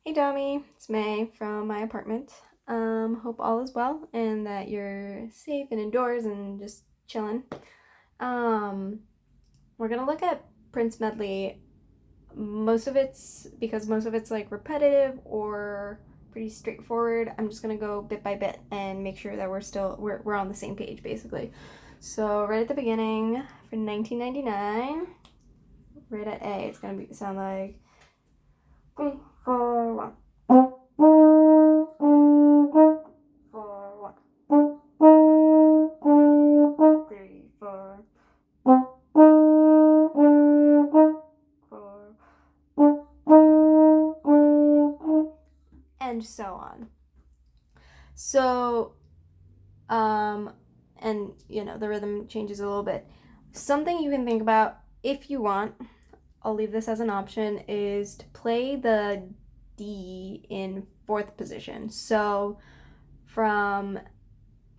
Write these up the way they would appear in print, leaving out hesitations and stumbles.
Hey Domi, it's May from my apartment. Hope all is well and that you're safe and indoors and just chilling. Um, we're gonna look at Prince medley. Most of it's like repetitive or pretty straightforward. I'm just gonna go bit by bit and make sure that we're on the same page basically. So right at the beginning for 1999, right at A, it's gonna sound like 3, 4, 1. 4, 1, 3, 4, 4, and so on. So, um, and the rhythm changes a little bit. Something you can think about if you want, I'll leave this as an option, is to play the D in fourth position. So from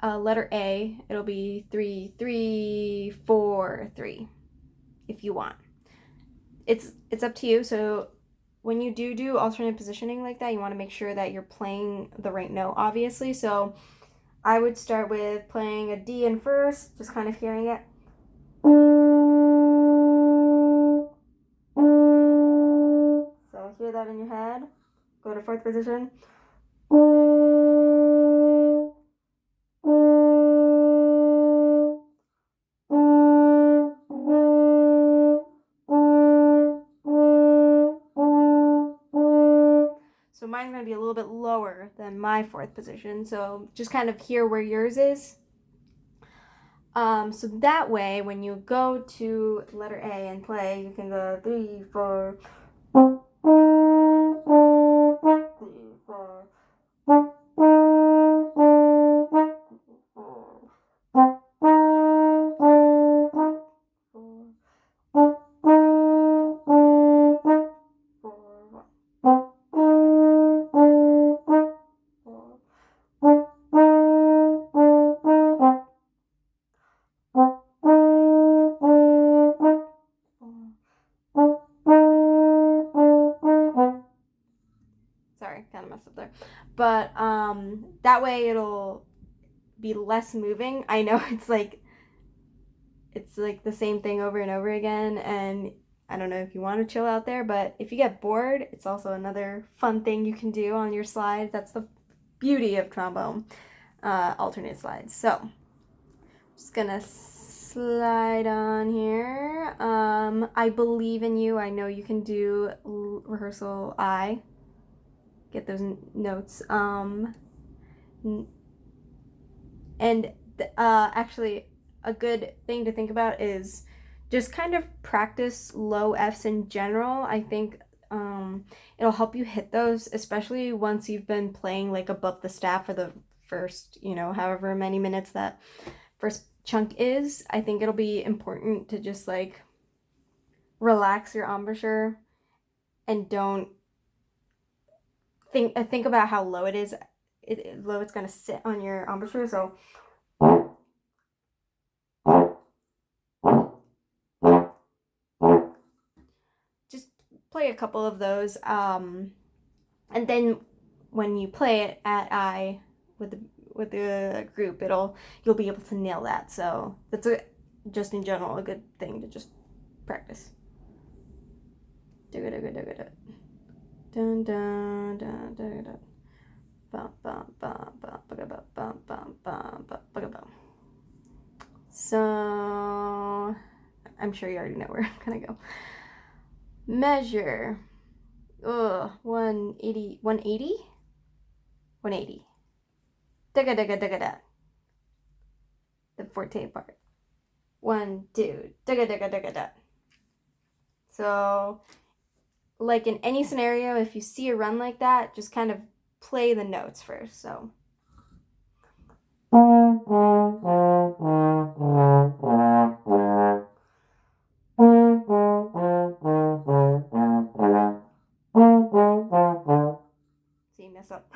letter A, it'll be 3, 3, 4, 3 if you want. It's up to you. So when you do alternate positioning like that, you want to make sure that you're playing the right note, obviously. So I would start with playing a D in first, just kind of hearing it. So hear that in your head. Go to fourth position. So mine's going to be a little bit lower than my fourth position. So just kind of hear where yours is. So that way, when you go to letter A and play, you can go 3, 4, 3, 4, 4. Sorry, kind of messed up there. But that way it'll be less moving. I know it's like the same thing over and over again, and I don't know if you want to chill out there, but if you get bored, it's also another fun thing you can do on your slide. That's the beauty of trombone alternate slides. So just gonna slide on here. I believe in you. I know you can do rehearsal I. Get those notes. And actually, a good thing to think about is just kind of practice low Fs in general. I think it'll help you hit those, especially once you've been playing like above the staff for the first, however many minutes that first chunk is. I think it'll be important to just like relax your embouchure and don't think about how low it is. Low it's gonna sit on your embouchure. So just play a couple of those, and then when you play it at I with the group, you'll be able to nail that. So that's just in general a good thing to just practice. Do it. Dun dun dun dun dun. Bum bum bum bum bum bum bum bum bum bum. So I'm sure you already know where I'm gonna go. Measure. 180, 180, 180. Digga digga digga da. The forte part. 1, 2, digga digga digga da. So, like in any scenario, if you see a run like that, just kind of play the notes first. So. See, mess up.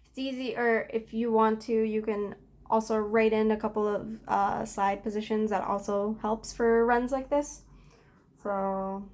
It's easy, or if you want to, you can also write in a couple of slide positions that also helps for runs like this. So.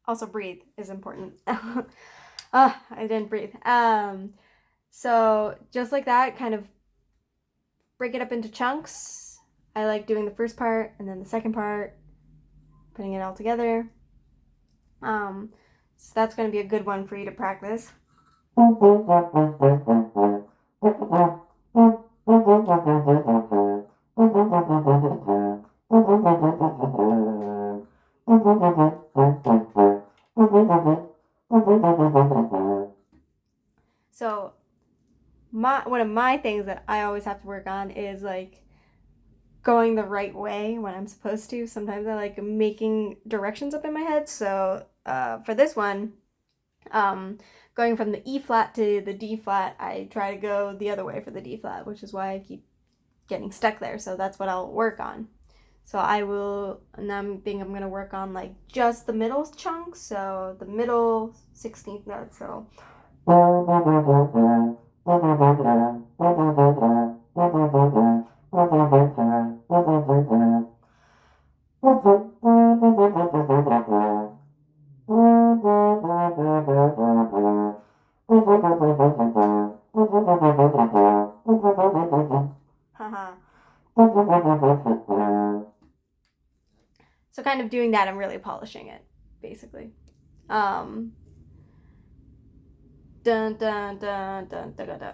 Also, breathe is important. I didn't breathe. So just like that, kind of break it up into chunks. I like doing the first part and then the second part, putting it all together. So that's going to be a good one for you to practice. So one of my things that I always have to work on is like going the right way when I'm supposed to. Sometimes I like making directions up in my head. So for this one, going from the E flat to the D flat, I try to go the other way for the D flat, which is why I keep getting stuck there. So that's what I'll work on. So I will, and I'm going to work on like just the middle chunk. So the middle 16th note. So. So kind of doing that and really polishing it, basically. Dun dun dun dun dun dun dun.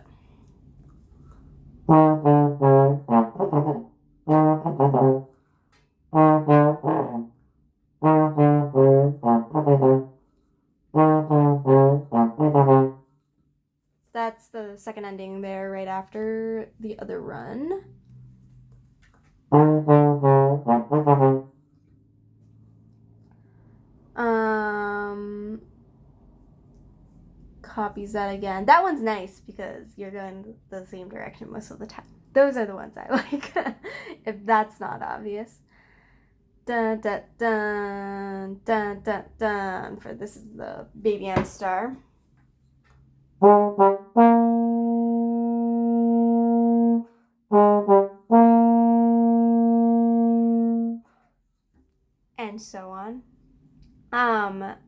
That's the second ending there right after the other run. Copies that again. That one's nice because you're going the same direction most of the time. Those are the ones I like, if that's not obvious. Dun dun dun dun dun dun. For this is the Baby M Star. And so on.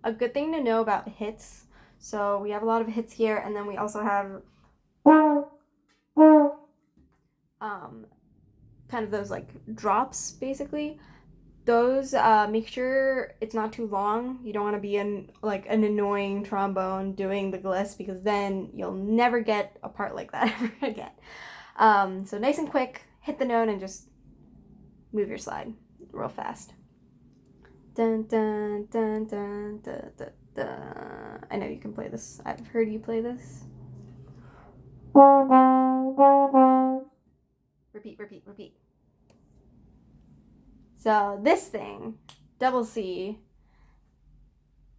A good thing to know about hits. So we have a lot of hits here, and then we also have kind of those like drops, basically. Those make sure it's not too long. You don't want to be in like an annoying trombone doing the gliss, because then you'll never get a part like that ever again. So nice and quick, hit the note and just move your slide real fast. Dun dun dun dun dun dun dun. I know you can play this. I've heard you play this. Repeat, repeat, repeat. So this thing, double C.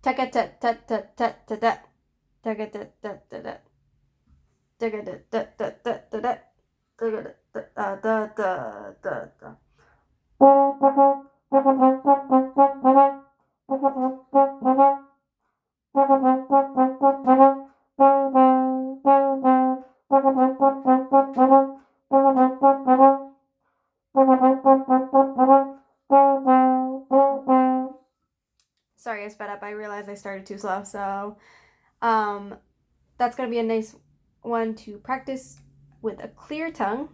Taka ta ta ta ta ta ta. Taka ta ta ta ta. Taka ta ta ta ta ta ta. Taka ta ta ta ta ta ta. Sorry, I sped up. I realized I started too slow. So that's going to be a nice one to practice with a clear tongue.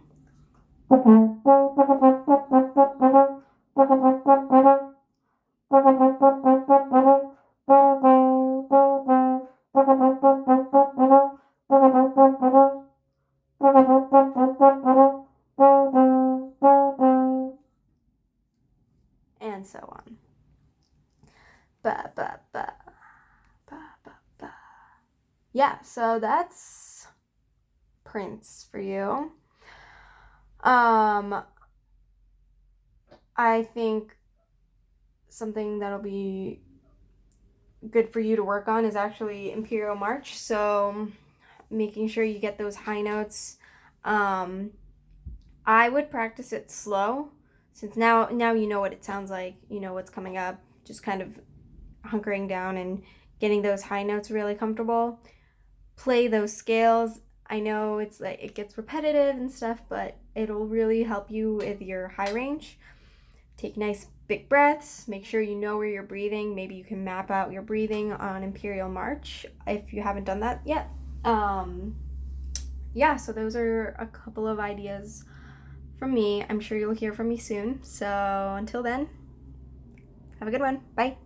And so on. Ba, ba, ba, ba, yeah, so that's Prince for you. I think something that'll be good for you to work on is actually Imperial March. So making sure you get those high notes. I would practice it slow, since now you know what it sounds like, you know what's coming up, just kind of hunkering down and getting those high notes really comfortable. Play those scales. I know it's like it gets repetitive and stuff, but it'll really help you with your high range. Take nice big breaths. Make sure you know where you're breathing. Maybe you can map out your breathing on Imperial March if you haven't done that yet. Yeah, so those are a couple of ideas from me. I'm sure you'll hear from me soon. So until then, have a good one. Bye.